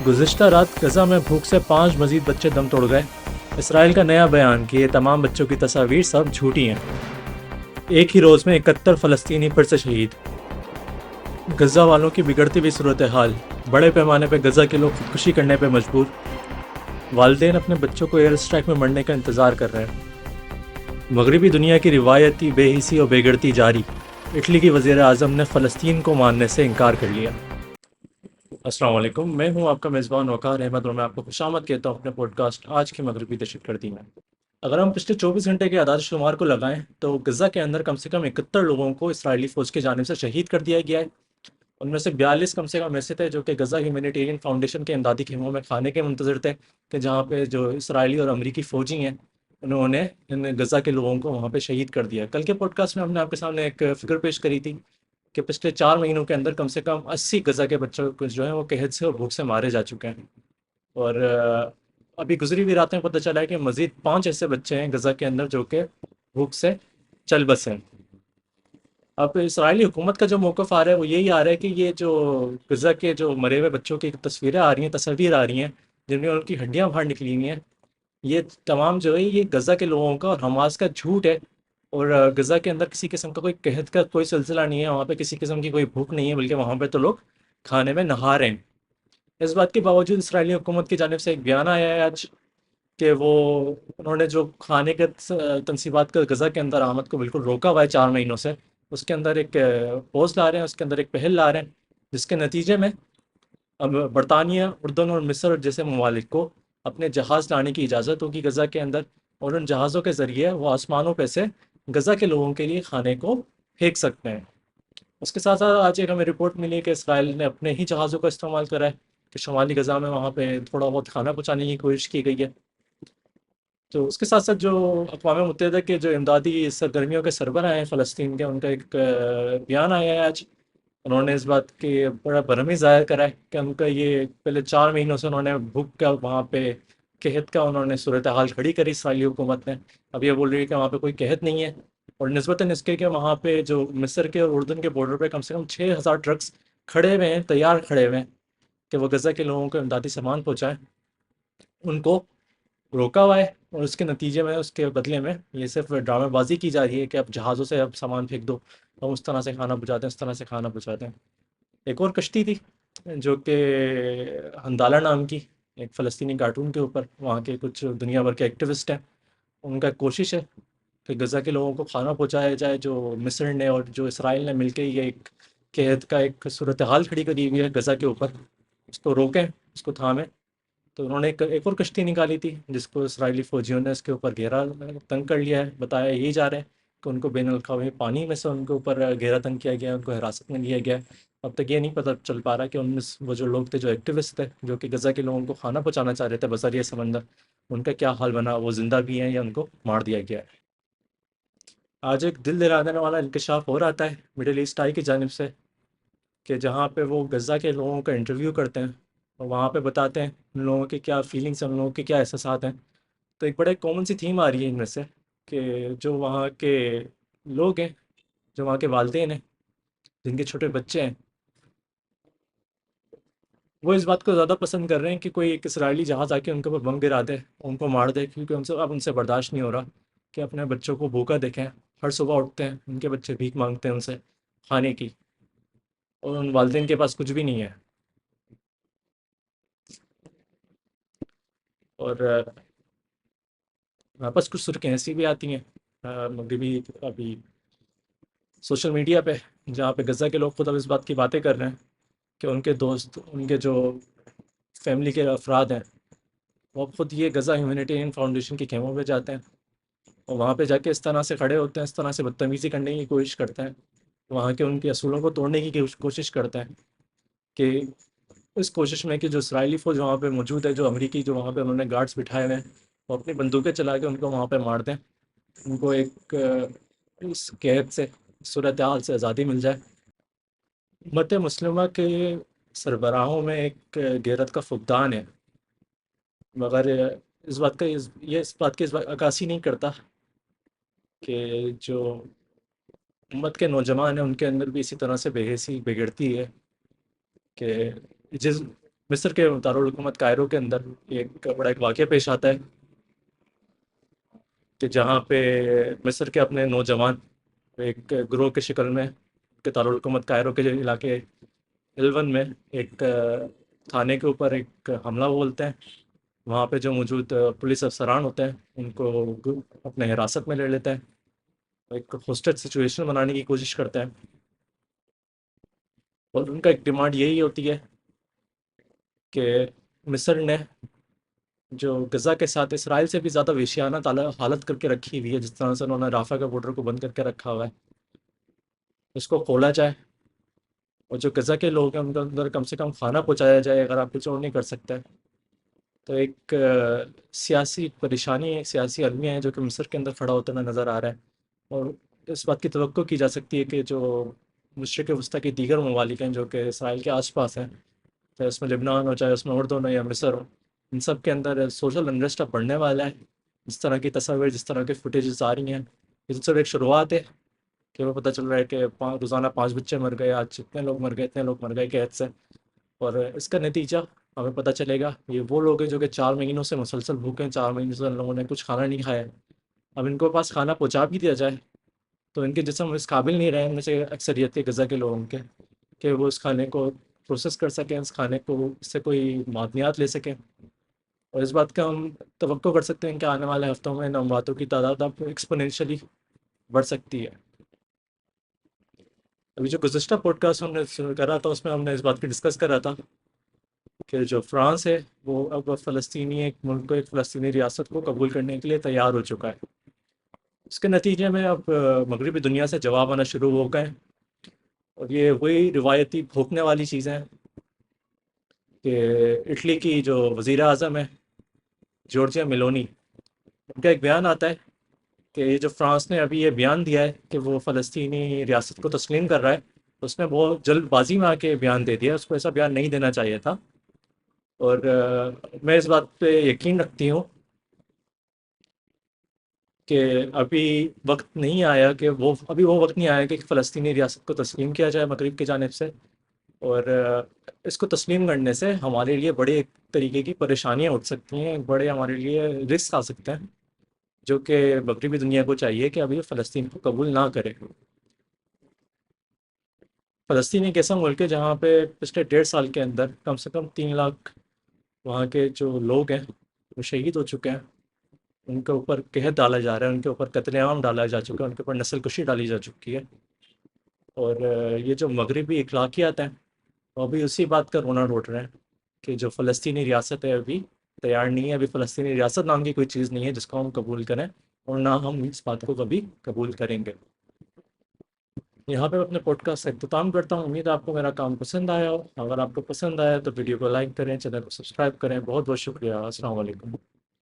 گزشتہ رات غزہ میں بھوک سے 5 مزید بچے دم توڑ گئے۔ اسرائیل کا نیا بیان کہ یہ تمام بچوں کی تصاویر سب جھوٹی ہیں۔ ایک ہی روز میں 71 فلسطینی پھر سے شہید۔ غزہ والوں کی بگڑتی ہوئی صورتحال، بڑے پیمانے پہ غزہ کے لوگ خودکشی کرنے پہ مجبور۔ والدین اپنے بچوں کو ایئر اسٹرائک میں مرنے کا انتظار کر رہے ہیں۔ مغربی دنیا کی روایتی بے حسی اور بے گرتی جاری۔ اٹلی کی وزیر اعظم نے فلسطین کو ماننے سے انکار کر لیا۔ السلام علیکم، میں ہوں آپ کا میزبان وقار احمد اور میں آپ کو خوش آمد کہتا ہوں اپنے پوڈ کاسٹ آج کی مغربی دہشت گردی میں۔ اگر ہم پچھلے 24 گھنٹے کے اعداد و شمار کو لگائیں تو غزہ کے اندر کم سے کم 71 لوگوں کو اسرائیلی فوج کی جانب سے شہید کر دیا گیا ہے۔ ان میں سے 42 کم سے کم ایسے تھے جو کہ غزہ ہیومینیٹیرین فاؤنڈیشن کے امدادی خیموں میں کھانے کے منتظر تھے، کہ جہاں پہ جو اسرائیلی اور امریکی فوجی ہیں انہوں نے ان غزہ کے لوگوں کو وہاں پہ شہید کر دیا۔ کل کے پوڈ کاسٹ میں ہم نے آپ کے سامنے ایک فگر پیش کری تھی کہ پچھلے 4 مہینوں کے اندر کم سے کم 80 غزہ کے بچوں کو جو ہیں وہ قحط سے اور بھوک سے مارے جا چکے ہیں۔ اور ابھی گزری ہوئی رات میں پتہ چلا ہے کہ مزید 5 ایسے بچے ہیں غزہ کے اندر جو کہ بھوک سے چل بسے ہیں۔ اب اسرائیلی حکومت کا جو موقف آ رہا ہے وہ یہی آ رہا ہے کہ یہ جو غزہ کے جو مرے ہوئے بچوں کی تصویریں آ رہی ہیں، تصاویر آ رہی ہیں جن میں ان کی ہڈیاں باہر نکلی ہوئی ہیں، یہ تمام جو ہے یہ غزہ کے لوگوں کا اور حماس کا جھوٹ ہے۔ اور غزہ کے اندر کسی قسم کا کوئی قحط کا کوئی سلسلہ نہیں ہے، وہاں پہ کسی قسم کی کوئی بھوک نہیں ہے، بلکہ وہاں پہ تو لوگ کھانے میں نہا رہے ہیں۔ اس بات کے باوجود اسرائیلی حکومت کی جانب سے ایک بیان آیا ہے آج کہ انہوں نے جو کھانے کے تنصیبات کا غزہ کے اندر آمد کو بالکل روکا ہوا ہے 4 مہینوں سے، اس کے اندر ایک پوز لا رہے ہیں، اس کے اندر ایک پہل لا رہے ہیں، جس کے نتیجے میں اب برطانیہ، اردن اور مصر جیسے ممالک کو اپنے جہاز لانے کی اجازت ہوگی غزہ کے اندر، اور ان جہازوں کے ذریعے وہ آسمانوں پہ سے غزہ کے لوگوں کے لیے کھانے کو پھینک سکتے ہیں۔ اس کے ساتھ ساتھ آج ایک ہمیں رپورٹ ملی کہ اسرائیل نے اپنے ہی جہازوں کا استعمال کرا ہے کہ شمالی غزہ میں وہاں پہ تھوڑا بہت کھانا پہنچانے کی کوشش کی گئی ہے۔ تو اس کے ساتھ ساتھ جو اقوام متحدہ کے جو امدادی سرگرمیوں کے سربراہ ہیں فلسطین کے، ان کا ایک بیان آیا ہے آج۔ انہوں نے اس بات کی بڑا برہمی ظاہر کرا ہے کہ ان کا یہ پہلے 4 مہینوں سے انہوں نے بھوک کا وہاں پہ قحط کا انہوں نے صورتحال کھڑی کری اسرائیلی حکومت نے۔ اب یہ بول رہی ہے کہ وہاں پہ کوئی قحط نہیں ہے، اور نسبتاً اس کے کہ وہاں پہ جو مصر کے اور اردن کے بارڈر پہ کم سے کم 6,000 ٹرکس کھڑے ہوئے ہیں، تیار کھڑے ہوئے ہیں کہ وہ غزہ کے لوگوں کو امدادی سامان پہنچائیں، ان کو روکا ہوا ہے۔ اور اس کے نتیجے میں، اس کے بدلے میں یہ صرف ڈرامے بازی کی جا رہی ہے کہ اب جہازوں سے اب سامان پھینک دو، ہم اس طرح سے کھانا پہنچاتے ہیں، اس طرح سے کھانا پہنچاتے ہیں۔ ایک اور کشتی تھی جو کہ ہندالہ نام کی، ایک فلسطینی کارٹون کے اوپر، وہاں کے کچھ دنیا بھر کے ایکٹیوسٹ ہیں، ان کا کوشش ہے کہ غزہ کے لوگوں کو کھانا پہنچایا جائے۔ جو مصر نے اور جو اسرائیل نے مل کے یہ ایک قحط کا ایک صورتحال کھڑی کری ہوئی ہے غزہ کے اوپر، اس کو روکیں، اس کو تھامیں۔ تو انہوں نے ایک اور کشتی نکالی تھی جس کو اسرائیلی فوجیوں نے اس کے اوپر گھیرا تنگ کر لیا ہے۔ بتایا یہی جا رہا ہے کہ ان کو بین الاقوامی پانی میں سے ان کے اوپر گھیرا تنگ کیا گیا ہے، ان کو حراست میں لیا گیا ہے۔ اب تک یہ نہیں پتہ چل پا رہا کہ ان میں وہ جو لوگ تھے، جو ایکٹیوسٹ تھے، جو کہ غزہ کے لوگوں کو کھانا پہنچانا چاہ رہے تھے بذریعہ سمندر، ان کا کیا حال بنا، وہ زندہ بھی ہیں یا ان کو مار دیا گیا ہے۔ آج ایک دل دلا دینے والا انکشاف اور آتا ہے مڈل ایسٹ آئی کی جانب سے، کہ جہاں پہ وہ غزہ کے لوگوں کا انٹرویو کرتے ہیں اور وہاں پہ بتاتے ہیں ان لوگوں کے کیا فیلنگس ہیں، ان لوگوں کے کیا احساسات ہیں۔ تو ایک بڑے کامن سی تھیم آ رہی ہے ان میں سے کہ جو وہاں کے لوگ ہیں، جو وہاں کے والدین ہیں، جن کے چھوٹے بچے ہیں، وہ اس بات کو زیادہ پسند کر رہے ہیں کہ کوئی ایک اسرائیلی جہاز آ کے ان کے اوپر بم گرا دے، ان کو مار دے، کیونکہ اب ان سے برداشت نہیں ہو رہا کہ اپنے بچوں کو بھوکا دیکھیں۔ ہر صبح اٹھتے ہیں، ان کے بچے بھیک مانگتے ہیں ان سے کھانے کی، اور ان والدین کے پاس کچھ بھی نہیں ہے۔ اور واپس کچھ سرخیاں ایسی بھی آتی ہیں مغربی ابھی سوشل میڈیا پہ، جہاں پہ غزہ کے لوگ خود اب اس بات کی باتیں کر رہے ہیں کہ ان کے دوست، ان کے جو فیملی کے افراد ہیں، وہ اب خود یہ غزہ ہیومینیٹیرین فاؤنڈیشن کے خیموں پہ جاتے ہیں، اور وہاں پہ جا کے اس طرح سے کھڑے ہوتے ہیں، اس طرح سے بدتمیزی کرنے کی کوشش کرتے ہیں، وہاں کے ان کے اصولوں کو توڑنے کی کوشش کرتے ہیں، کہ اس کوشش میں کہ جو اسرائیلی فوج وہاں پہ موجود ہے، جو امریکی جو وہاں پہ انہوں نے گارڈز بٹھائے ہوئے ہیں، وہ اپنی بندوقیں چلا کے ان کو وہاں پہ مار دیں، ان کو ایک اس قید سے، صورتحال سے آزادی مل جائے۔ امت مسلمہ کے سربراہوں میں ایک غیرت کا فقدان ہے، مگر اس بات کا یہ اس بات کی عکاسی نہیں کرتا کہ جو امت کے نوجوان ہیں ان کے اندر بھی اسی طرح سے بے حسی بگڑتی ہے کہ جس مصر کے دارالحکومت قاہرہ کے اندر ایک بڑا ایک واقعہ پیش آتا ہے کہ جہاں پہ مصر کے اپنے نوجوان ایک گروہ کی شکل میں کہ دارالحکومت قاہرہ کے جو علاقے الون میں ایک تھانے کے اوپر ایک حملہ بولتے ہیں. وہاں پہ جو موجود پولیس افسران ہوتے ہیں ان کو اپنے حراست میں لے لیتے ہیں. ایک ہوسٹیج سچویشن بنانے کی کوشش کرتے ہیں اور ان کا ایک ڈیمانڈ یہی ہوتی ہے کہ مصر نے جو غزہ کے ساتھ اسرائیل سے بھی زیادہ ویشیانہ حالت کر کے رکھی ہوئی ہے، جس طرح سے انہوں نے رافع کے بارڈر کو بند کر کے رکھا ہوا ہے، اس کو کھولا جائے اور جو غزہ کے لوگ ہیں ان کے اندر کم سے کم کھانا پہنچایا جائے. اگر آپ کچھ اور نہیں کر سکتے تو ایک سیاسی پریشانی ہے، سیاسی المیہ ہے جو کہ مصر کے اندر کھڑا ہوتا ہوا نظر آ رہا ہے. اور اس بات کی توقع کی جا سکتی ہے کہ جو مشرق وسطیٰ کے دیگر ممالک ہیں جو کہ اسرائیل کے آس پاس ہیں، چاہے اس میں لبنان ہو، چاہے اس میں اردن ہو یا مصر ہو، ان سب کے اندر سوشل انریسٹ اب بڑھنے والا ہے. جس طرح کی تصاویر، جس طرح کی فوٹیجز آ رہی ہیں، یہ تو صرف ایک شروعات ہے کہ وہ پتہ چل رہا ہے کہ روزانہ 5 بچے مر گئے، آج اتنے لوگ مر گئے، اتنے لوگ مر گئے قحط سے. اور اس کا نتیجہ ہمیں پتہ چلے گا. یہ وہ لوگ ہیں جو کہ 4 مہینوں سے مسلسل بھوکے ہیں، 4 مہینے سے ان لوگوں نے کچھ کھانا نہیں کھایا ہے. اب ان کو پاس کھانا پہنچا بھی دیا جائے تو ان کے جسم اس قابل نہیں رہے، ان میں سے اکثریت غزہ کے لوگوں کے، کہ وہ اس کھانے کو پروسیس کر سکیں، اس کھانے کو اس سے کوئی معدنیات لے سکیں. اور اس بات کا ہم توقع کر سکتے ہیں کہ آنے والے ہفتوں میں ان امواتوں کی تعداد اب ایکسپونینشلی بڑھ سکتی ہے. ابھی جو گزشتہ پوڈ کاسٹ ہم نے کرا تھا اس میں ہم نے اس بات کی ڈسکس کرا تھا کہ جو فرانس ہے وہ اب فلسطینی ایک ملک کو، ایک فلسطینی ریاست کو قبول کرنے کے لیے تیار ہو چکا ہے. اس کے نتیجے میں اب مغربی دنیا سے جواب آنا شروع ہو گئے ہیں. اور یہ وہی روایتی بھونکنے والی چیزیں ہیں کہ اٹلی کی جو وزیر اعظم ہے جورجیا میلونی، ان کا ایک بیان آتا ہے کہ یہ جو فرانس نے ابھی یہ بیان دیا ہے کہ وہ فلسطینی ریاست کو تسلیم کر رہا ہے، اس نے بہت جلد بازی میں آ کے بیان دے دیا. اس کو ایسا بیان نہیں دینا چاہیے تھا. اور میں اس بات پہ یقین رکھتی ہوں کہ ابھی وہ وقت نہیں آیا کہ فلسطینی ریاست کو تسلیم کیا جائے مغرب کی جانب سے. اور اس کو تسلیم کرنے سے ہمارے لیے بڑے ایک طریقے کی پریشانیاں اٹھ سکتی ہیں، بڑے ہمارے لیے رسک آ سکتے ہیں جو کہ مغربی دنیا کو چاہیے کہ ابھی فلسطین کو قبول نہ کرے. فلسطین ایک ایسا ملک ہے جہاں پہ پچھلے 1.5 سال کے اندر کم سے کم 3 لاکھ وہاں کے جو لوگ ہیں وہ شہید ہو چکے ہیں. ان کے اوپر قحط ڈالا جا رہا ہے، ان کے اوپر قتل عام ڈالا جا چکا ہے، ان کے اوپر نسل کشی ڈالی جا چکی ہے. اور یہ جو مغربی اخلاقیات ہیں وہ ابھی اسی بات کا رونا روٹ رہے ہیں کہ جو فلسطینی ریاست ہے ابھی تیار نہیں ہے. ابھی فلسطینی ریاست نام کی کوئی چیز نہیں ہے جس کو ہم قبول کریں، اور نہ ہم اس بات کو کبھی قبول کریں گے. یہاں پہ میں اپنے پوڈ کاسٹ کا اختتام کرتا ہوں. امید ہے آپ کو میرا کام پسند آیا ہو. اگر آپ کو پسند آیا تو ویڈیو کو لائک کریں، چینل کو سبسکرائب کریں. بہت بہت شکریہ. السلام علیکم.